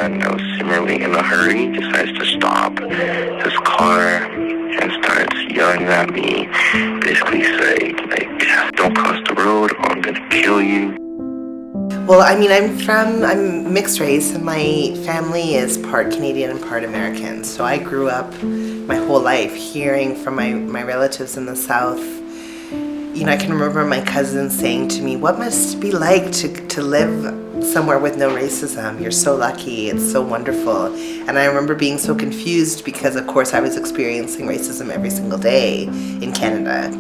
man that was similarly in a hurry decides to stop his car and starts yelling at me, basically saying, like, don't cross the road or I'm gonna kill you. Well, I mean, I'm mixed race, and my family is part Canadian and part American. So I grew up my whole life hearing from my relatives in the South. You know, I can remember my cousin saying to me, what must it be like to live somewhere with no racism? You're so lucky, it's so wonderful. And I remember being so confused because, of course, I was experiencing racism every single day in Canada.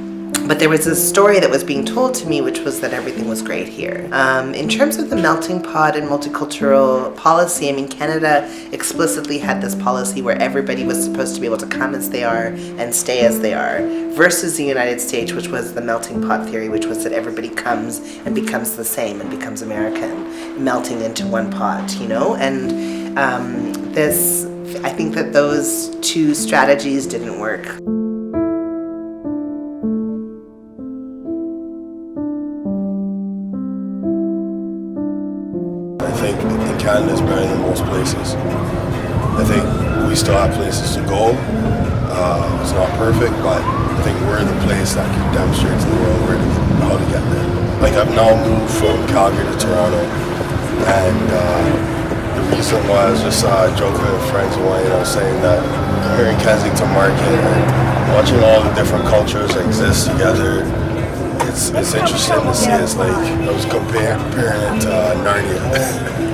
But there was this story that was being told to me, which was that everything was great here. In terms of the melting pot and multicultural policy, I mean, Canada explicitly had this policy where everybody was supposed to be able to come as they are and stay as they are, versus the United States, which was the melting pot theory, which was that everybody comes and becomes the same and becomes American, melting into one pot, you know? And I think that those two strategies didn't work. I think Canada is better than most places. I think we still have places to go. It's not perfect, but I think we're the place that can demonstrate to the world how to get there. Like, I've now moved from Calgary to Toronto, and the reason why I was just joking with friends of mine, saying that I'm here in Kensington Market and watching all the different cultures that exist together. It's interesting to see. It's like I was comparing it to Narnia.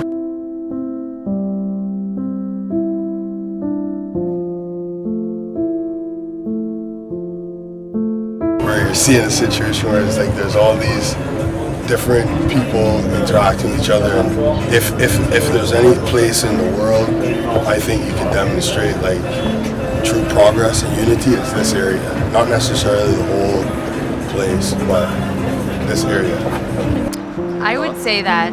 Where you're seeing a situation where it's like there's all these different people interacting with each other, and if there's any place in the world I think you can demonstrate like true progress and unity, it's this area. Not necessarily the whole place, but this area. I would say that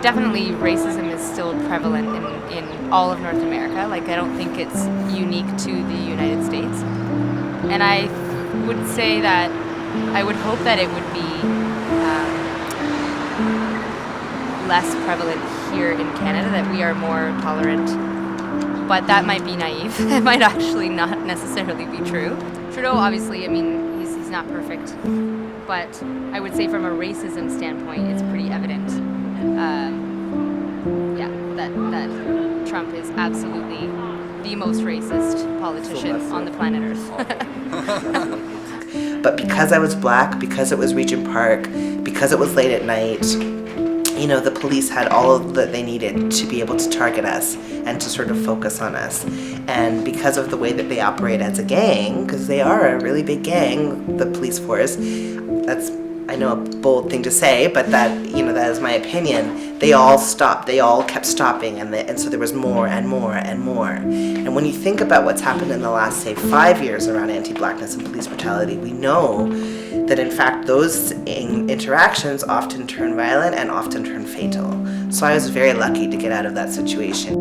definitely racism is still prevalent in all of North America. Like, I don't think it's unique to the United States. And I would say that I would hope that it would be less prevalent here in Canada, that we are more tolerant. But that might be naive. It might actually not necessarily be true. Trudeau, obviously, I mean, he's not perfect. But I would say from a racism standpoint, it's pretty evident, that Trump is absolutely the most racist politician on the planet Earth. But because I was Black, because it was Regent Park, because it was late at night, you know, the police had all that they needed to be able to target us and to sort of focus on us. And because of the way that they operate as a gang, because they are a really big gang, the police force, that's, I know, a bold thing to say, but that, you know, that is my opinion. They all stopped. They all kept stopping, and so there was more and more and more. And when you think about what's happened in the last, say, 5 years around anti-Blackness and police brutality, we know that, in fact, those interactions often turn violent and often turn fatal. So I was very lucky to get out of that situation.